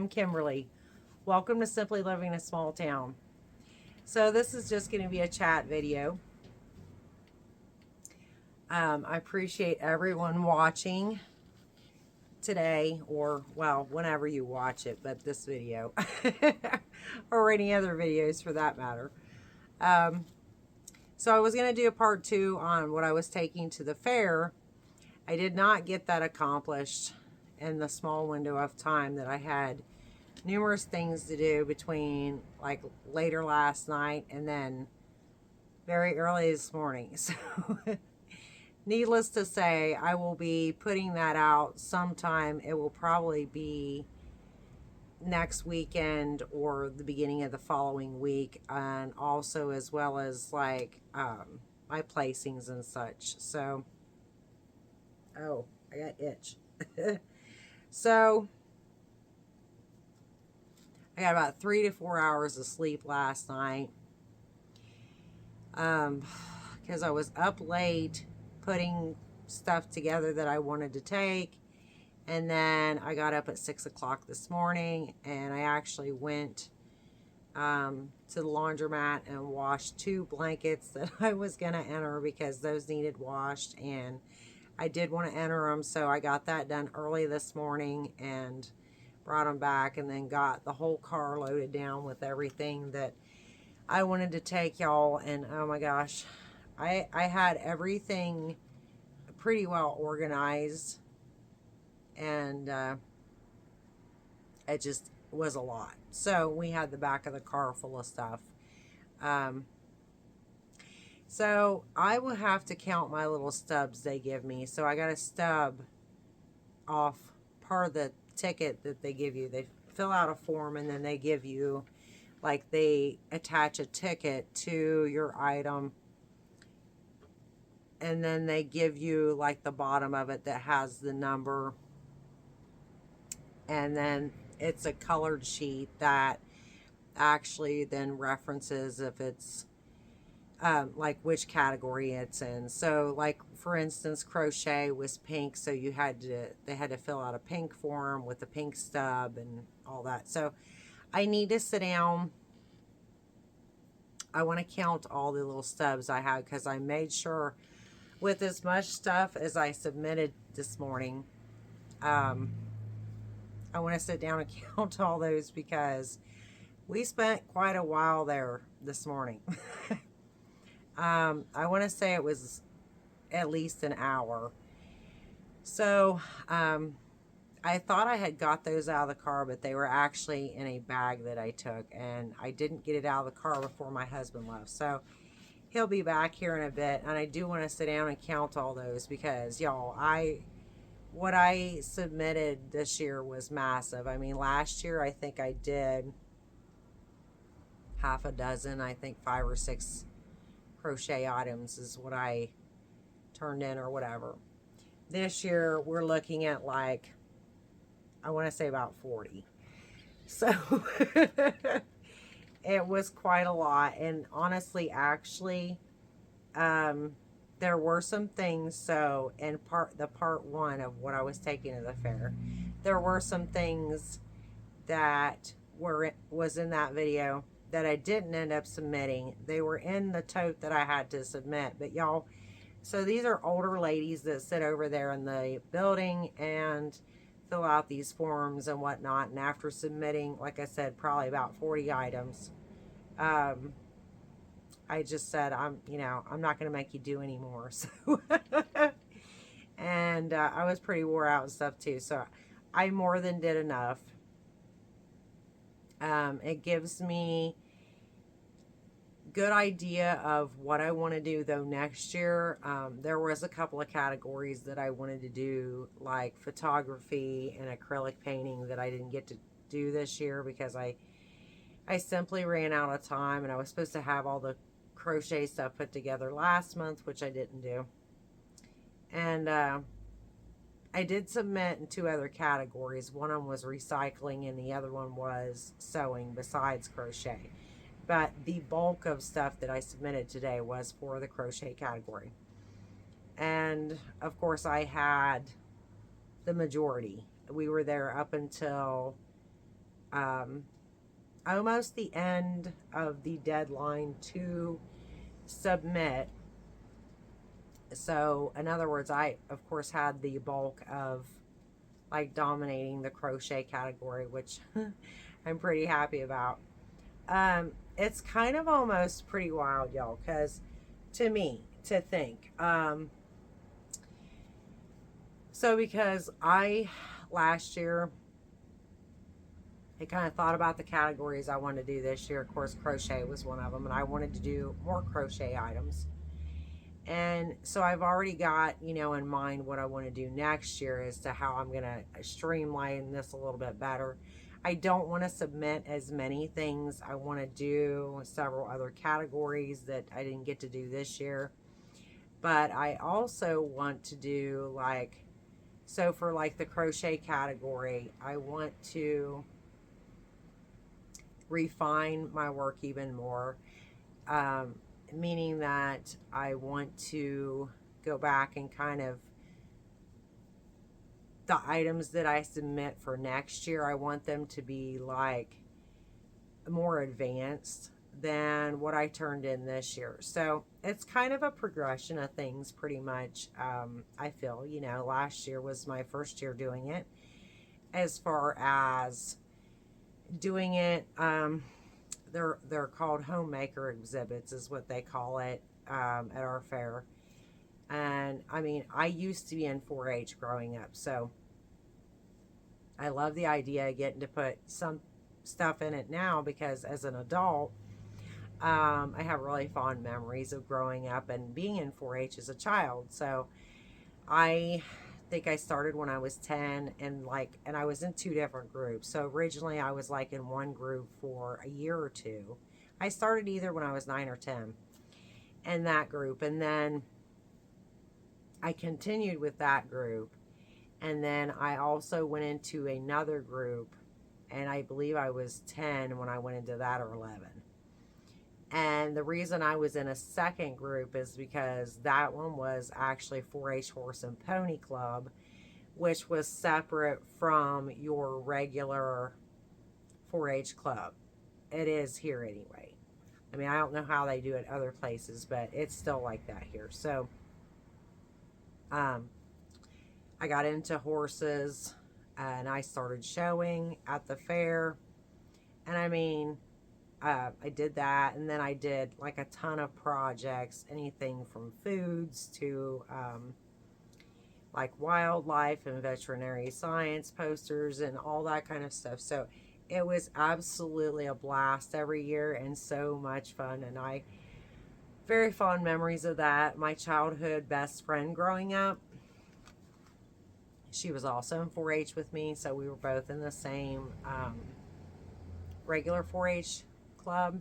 I'm Kimberly. Welcome to Simply Living in a Small Town. So this is just going to be a chat video. I appreciate everyone watching today, or well, whenever you watch it, but this video or any other videos for that matter. So I was going to do a part 2 on what I was taking to the fair. I did not get that accomplished in the small window of time that I had numerous things to do between like later last night and then very early this morning. So needless to say, I will be putting that out sometime. It will probably be next weekend or the beginning of the following week, and also as well as like my placings and such. So oh, I got itch. So I got about 3 to 4 hours of sleep last night because I was up late putting stuff together that I wanted to take. And then I got up at 6 o'clock this morning, and I actually went to the laundromat and washed 2 blankets that I was going to enter because those needed washed, and I did want to enter them, so I got that done early this morning and brought them back, and then got the whole car loaded down with everything that I wanted to take, y'all. And oh my gosh, I had everything pretty well organized, and it just was a lot. So we had the back of the car full of stuff. So I will have to count my little stubs they give me. So I got a stub off part of the ticket that they give you. They fill out a form, and then they give you, like, they attach a ticket to your item, and then they give you like the bottom of it that has the number, and then it's a colored sheet that actually then references if it's like which category it's in. So like for instance, crochet was pink, so they had to fill out a pink form with a pink stub and all that. So I need to sit down. I want to count all the little stubs I have, because I made sure with as much stuff as I submitted this morning, I want to sit down and count all those, because we spent quite a while there this morning. I want to say it was at least an hour. So I thought I had got those out of the car, but they were actually in a bag that I took, and I didn't get it out of the car before my husband left. So he'll be back here in a bit, and I do want to sit down and count all those, because y'all, what I submitted this year was massive. I mean, last year I think I did half a dozen, I think 5 or 6 crochet items is what I turned in or whatever. This year we're looking at, like, I want to say about 40. So it was quite a lot. And honestly, actually, there were some things. So in part 1 of what I was taking to the fair, there were some things that was in that video that I didn't end up submitting. They were in the tote that I had to submit. But y'all, so these are older ladies that sit over there in the building and fill out these forms and whatnot. And after submitting, like I said, probably about 40 items, I just said, I'm not going to make you do anymore. So, and I was pretty wore out and stuff too. So I more than did enough. It gives me good idea of what I want to do though next year. There was a couple of categories that I wanted to do, like photography and acrylic painting, that I didn't get to do this year because I simply ran out of time, and I was supposed to have all the crochet stuff put together last month, which I didn't do. And I did submit in 2 other categories. One of them was recycling, and the other one was sewing besides crochet. But the bulk of stuff that I submitted today was for the crochet category. And of course I had the majority. We were there up until almost the end of the deadline to submit. So, in other words, I, of course, had the bulk of like dominating the crochet category, which I'm pretty happy about. It's kind of almost pretty wild, y'all, because to me, to think, so because last year, I kind of thought about the categories I wanted to do this year. Of course, crochet was one of them, and I wanted to do more crochet items. And so I've already got, in mind what I want to do next year as to how I'm going to streamline this a little bit better. I don't want to submit as many things. I want to do several other categories that I didn't get to do this year. But I also want to do so for the crochet category, I want to refine my work even more. Meaning that I want to go back and kind of the items that I submit for next year, I want them to be more advanced than what I turned in this year. So it's kind of a progression of things pretty much. I feel, last year was my first year doing it. As far as doing it, they're called homemaker exhibits is what they call it at our fair. And I mean, I used to be in 4-H growing up, so I love the idea of getting to put some stuff in it now, because as an adult, I have really fond memories of growing up and being in 4-H as a child. So I think I started when I was 10, and I was in 2 different groups. So originally I was in one group for a year or 2. I started either when I was 9 or 10 in that group, and then I continued with that group, and then I also went into another group, and I believe I was 10 when I went into that, or 11. And the reason I was in a second group is because that one was actually 4-H Horse and Pony Club, which was separate from your regular 4-H club. It is here anyway. I mean, I don't know how they do it other places, but it's still like that here. So, I got into horses, and I started showing at the fair. And I mean, I did that, and then I did a ton of projects, anything from foods to wildlife and veterinary science posters and all that kind of stuff. So it was absolutely a blast every year and so much fun, and I very fond memories of that. My childhood best friend growing up, she was also in 4-H with me, so we were both in the same regular 4-H club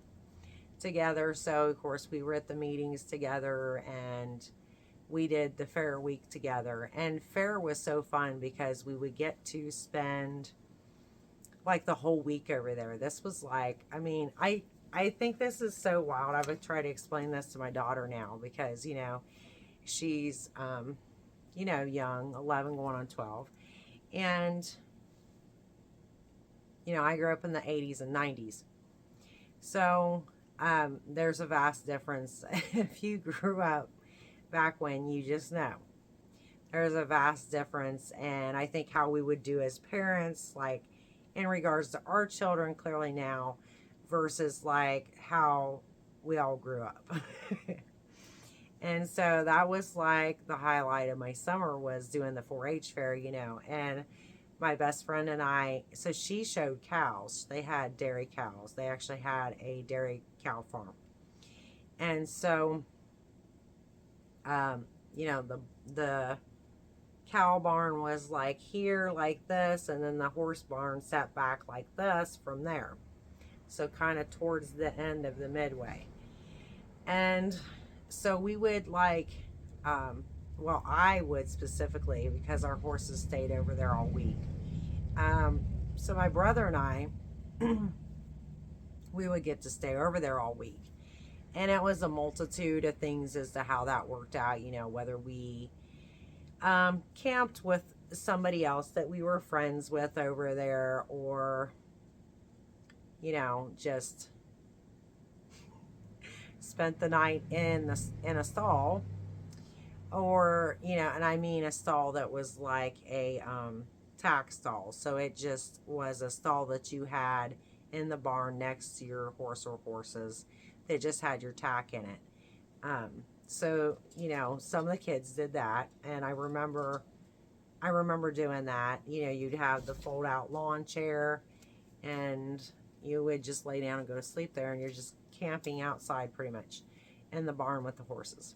together. So of course we were at the meetings together, and we did the fair week together. And fair was so fun because we would get to spend the whole week over there. This was I mean, I think this is so wild. I would try to explain this to my daughter now, because she's young, 11 going on 12, and I grew up in the 80s and 90s. So there's a vast difference. If you grew up back when, you just know. There's a vast difference. And I think how we would do as parents, in regards to our children clearly now, versus how we all grew up. And so that was the highlight of my summer, was doing the 4-H fair, and my best friend and I, so she showed cows. They had dairy cows. They actually had a dairy cow farm. And so, the cow barn was here, like this, and then the horse barn sat back like this from there. So kind of towards the end of the midway. And so we would well, I would specifically, because our horses stayed over there all week. So my brother and I, we would get to stay over there all week. And it was a multitude of things as to how that worked out, whether we camped with somebody else that we were friends with over there, or just spent the night in a stall, or and I mean a stall that was like a tack stall. So it just was a stall that you had in the barn next to your horse or horses. They just had your tack in it. So some of the kids did that, and I remember doing that. You'd have the fold out lawn chair, and you would just lay down and go to sleep there, and you're just camping outside pretty much in the barn with the horses.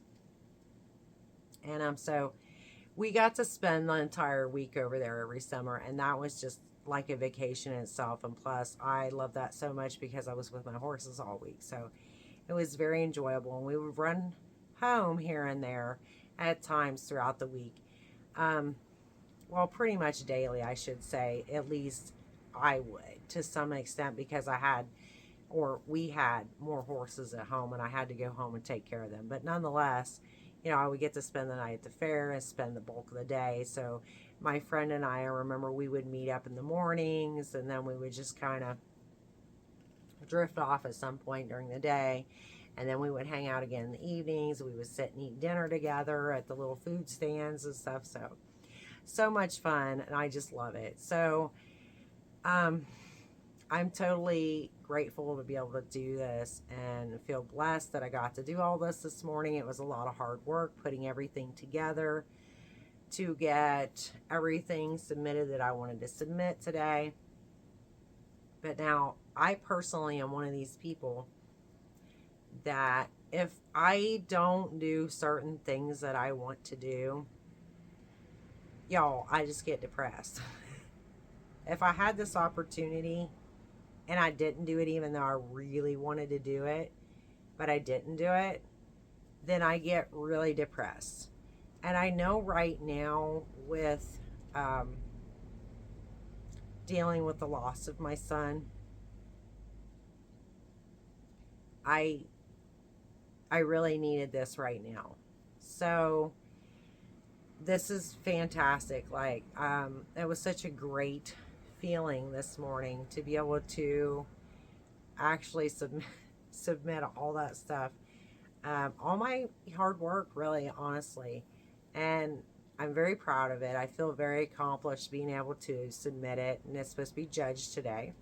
And so we got to spend the entire week over there every summer, and that was just like a vacation in itself. And plus, I love that so much because I was with my horses all week. So it was very enjoyable, and we would run home here and there at times throughout the week. Well, pretty much daily, I should say. At least I would, to some extent, because we had more horses at home, and I had to go home and take care of them. But nonetheless, I would get to spend the night at the fair and spend the bulk of the day. So my friend and I remember we would meet up in the mornings, and then we would just kind of drift off at some point during the day. And then we would hang out again in the evenings. We would sit and eat dinner together at the little food stands and stuff. So much fun, and I just love it. So I'm totally grateful to be able to do this, and feel blessed that I got to do all this morning. It was a lot of hard work putting everything together to get everything submitted that I wanted to submit today. But now, I personally am one of these people that if I don't do certain things that I want to do, y'all, I just get depressed. If I had this opportunity and I didn't do it, even though I really wanted to do it, but I didn't do it, then I get really depressed. And I know right now, with dealing with the loss of my son, I really needed this right now. So this is fantastic. Like, it was such a great feeling this morning to be able to actually submit all that stuff. All my hard work, really, honestly. And I'm very proud of it. I feel very accomplished being able to submit it, and it's supposed to be judged today.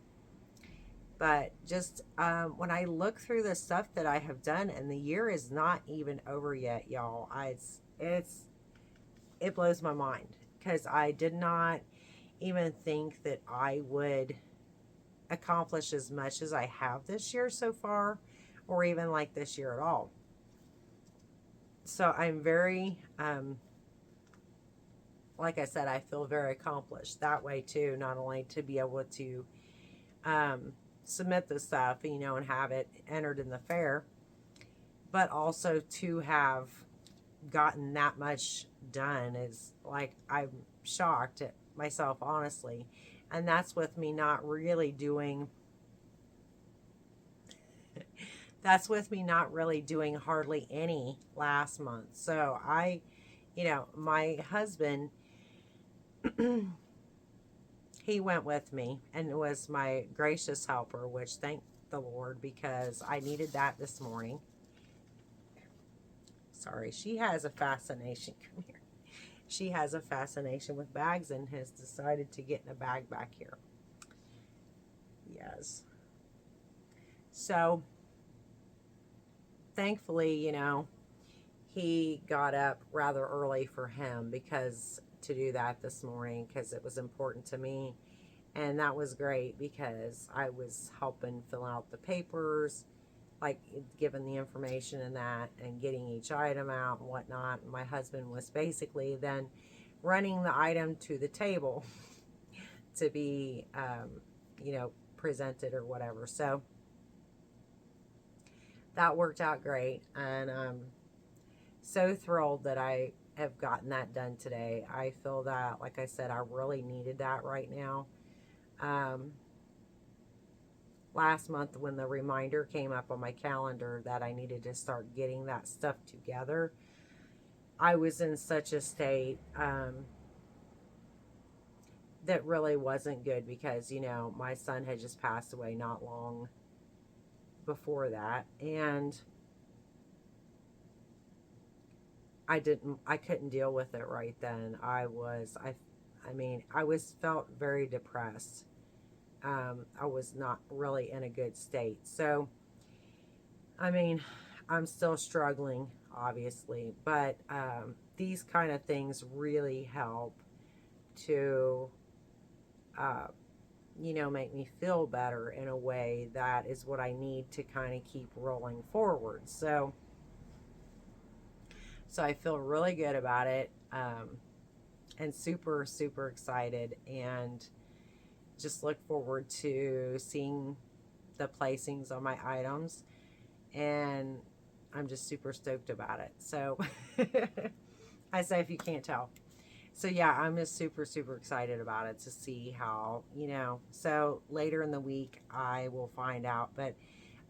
But just when I look through the stuff that I have done, and the year is not even over yet, y'all, it blows my mind, because I did not even think that I would accomplish as much as I have this year so far, or even like this year at all. So I'm very, like I said, I feel very accomplished that way too, not only to be able to submit the stuff, and have it entered in the fair, but also to have gotten that much done. Is like, I'm shocked at myself, honestly. And that's with me not really doing hardly any last month. So my husband, he went with me and was my gracious helper, which, thank the Lord, because I needed that this morning. Sorry, she has a fascination. Come here. She has a fascination with bags and has decided to get in a bag back here. Yes. So, thankfully, he got up rather early for him to do that this morning, because it was important to me. And that was great, because I was helping fill out the papers, like giving the information and that, and getting each item out and whatnot. My husband was basically then running the item to the table to be, presented or whatever. So that worked out great, and I'm so thrilled that I have gotten that done today. I feel that, like I said, I really needed that right now. Last month, when the reminder came up on my calendar that I needed to start getting that stuff together, I was in such a state that really wasn't good because, you know, my son had just passed away not long before that. And I couldn't deal with it right then. I felt very depressed. I was not really in a good state. So, I mean, I'm still struggling, obviously, but these kind of things really help to, uh, you know, make me feel better in a way that is what I need to kind of keep rolling forward. So I feel really good about it, and super, super excited, and just look forward to seeing the placings on my items. And I'm just super stoked about it. So I say if you can't tell. So yeah, I'm just super, super excited about it to see how, you know, so later in the week I will find out. But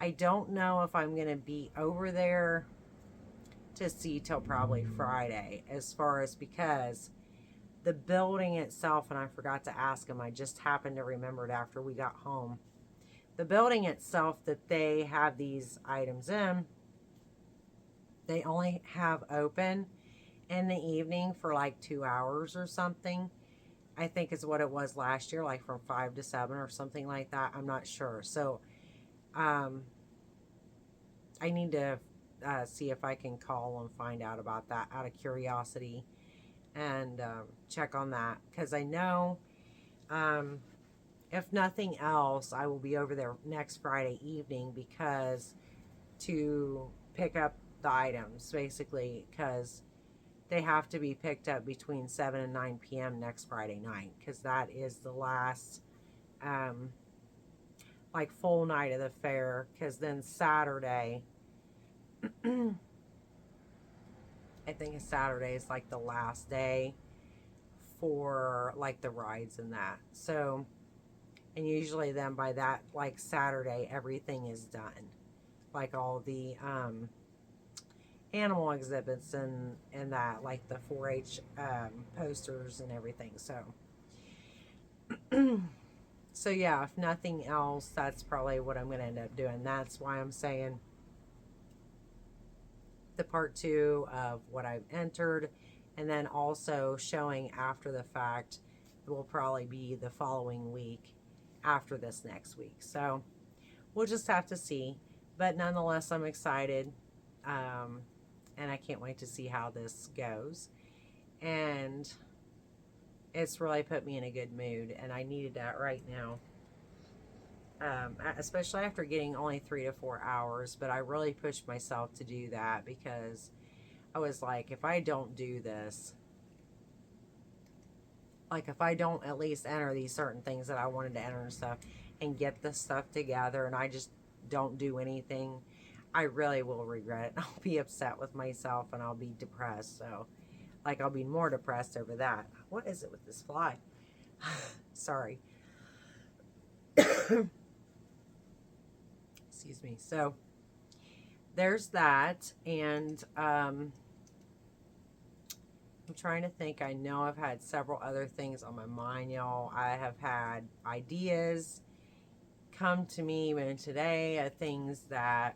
I don't know if I'm going to be over there to see till probably Friday, as far as, because the building itself, and I forgot to ask him, I just happened to remember it after we got home. The building itself that they have these items in, they only have open in the evening for like 2 hours or something. I think is what it was last year, like from 5 to 7 or something like that. I'm not sure. So I need to see if I can call and find out about that out of curiosity, and check on that, because I know if nothing else, I will be over there next Friday evening because to pick up the items, basically, because they have to be picked up between 7 and 9 p.m. next Friday night, because that is the last like full night of the fair, because then Saturday I think Saturday is like the last day for like the rides and that. So, and usually then by that, like Saturday, everything is done. Like all the animal exhibits and that, like the 4-H posters and everything. So, so yeah, if nothing else, that's probably what I'm going to end up doing. That's why I'm saying the part 2 of what I've entered, and then also showing after the fact. It will probably be the following week after this next week. So we'll just have to see. But nonetheless, I'm excited. And I can't wait to see how this goes. And it's really put me in a good mood. And I needed that right now. Especially after getting only 3 to 4 hours. But I really pushed myself to do that, because I was like, if I don't do this, like if I don't at least enter these certain things that I wanted to enter and stuff, and get the stuff together, and I just don't do anything, I really will regret it. I'll be upset with myself, and I'll be depressed. So, like, I'll be more depressed over that. What is it with this fly? Sorry. Excuse me. So, there's that. And I'm trying to think. I know I've had several other things on my mind, y'all. I have had ideas come to me even today of things that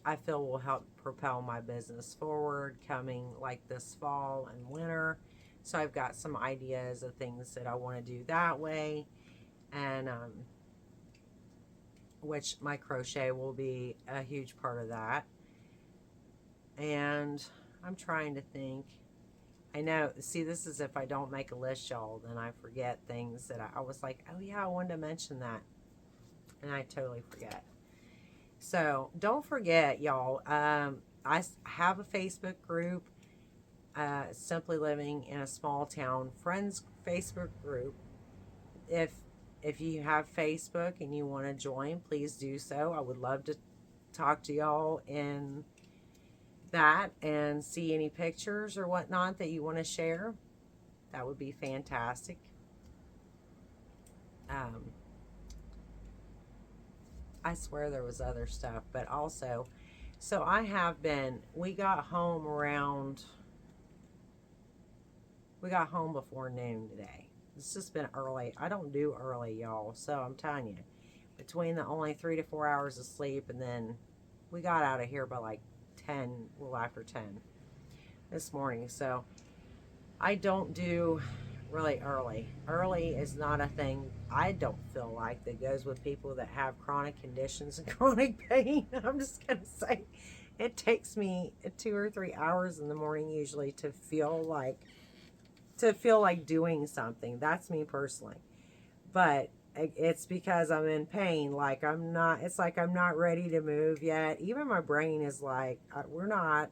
I feel will help propel my business forward coming like this fall and winter. So I've got some ideas of things that I want to do that way, and which my crochet will be a huge part of that. And I'm trying to think. I know, see, this is if I don't make a list, y'all, then I forget things that I was like, oh yeah, I wanted to mention that, and I totally forget. So don't forget, y'all, I have a Facebook group, Simply Living in a Small Town Friends Facebook group. If you have Facebook and you want to join, please do so. I would love to talk to y'all in that and see any pictures or whatnot that you want to share. That would be fantastic. I swear there was other stuff, but also, so I have been, we got home before noon today. It's just been early. I don't do early, y'all. So I'm telling you, between the only 3 to 4 hours of sleep, and then we got out of here by like 10, well, after 10 this morning. So I don't do really early. Early is not a thing, I don't feel like, that goes with people that have chronic conditions and chronic pain. I'm just going to say it takes me 2 or 3 hours in the morning usually to feel like doing something. That's me personally. But it's because I'm in pain. Like it's like I'm not ready to move yet. Even my brain is like, we're not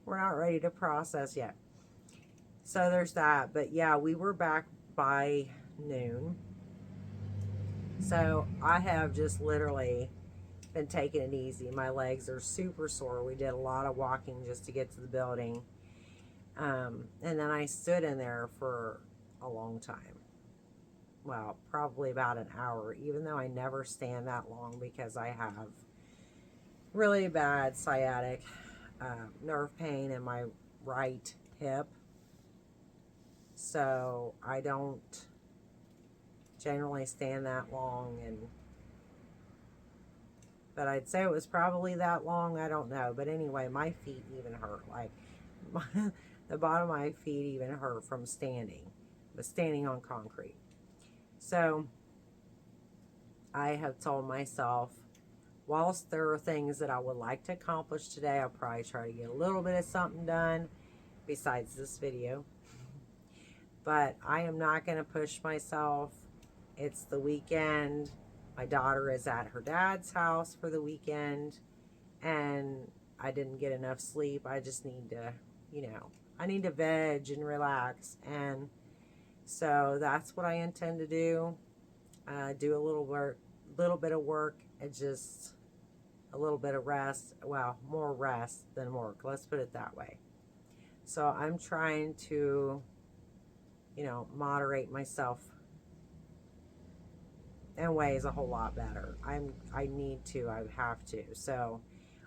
ready to process yet. So there's that. But yeah, we were back by noon. So I have just literally been taking it easy. My legs are super sore. We did a lot of walking just to get to the building. And then I stood in there for a long time. Well, probably about an hour, even though I never stand that long because I have really bad sciatic nerve pain in my right hip. So I don't generally stand that long, but I'd say it was probably that long. I don't know. But anyway, my feet even hurt. Like the bottom of my feet even hurt from standing, but standing on concrete. So I have told myself, whilst there are things that I would like to accomplish today, I'll probably try to get a little bit of something done besides this video. But I am not going to push myself. It's the weekend. My daughter is at her dad's house for the weekend, and I didn't get enough sleep. I just need to, I need to veg and relax. And so that's what I intend to do. Do a little bit of work, and just a little bit of rest. Well, more rest than work. Let's put it that way. So I'm trying to, moderate myself in ways a whole lot better. I have to. So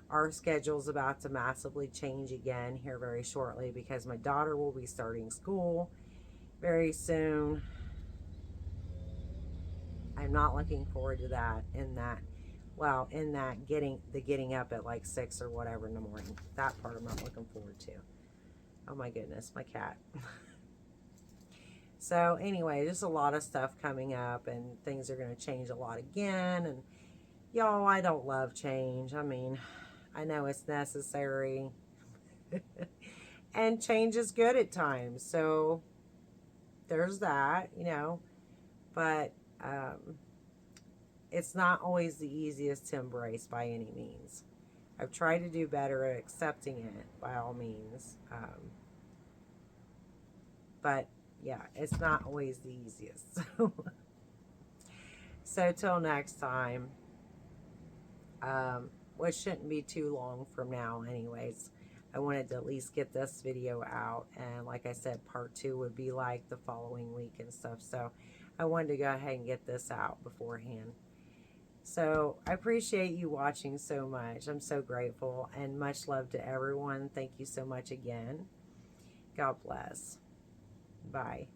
our schedule's about to massively change again here very shortly because my daughter will be starting school very soon. I'm not looking forward to that in that getting up at like 6 or whatever in the morning. That part I'm not looking forward to. Oh my goodness, my cat. So anyway, just a lot of stuff coming up, and things are going to change a lot again. And y'all, I don't love change. I mean, I know it's necessary. And change is good at times. So there's that, But it's not always the easiest to embrace by any means. I've tried to do better at accepting it by all means. But yeah, it's not always the easiest. So till next time, which shouldn't be too long from now anyways. I wanted to at least get this video out, and like I said, part 2 would be like the following week and stuff. So I wanted to go ahead and get this out beforehand. So I appreciate you watching so much. I'm so grateful, and much love to everyone. Thank you so much again. God bless. Bye.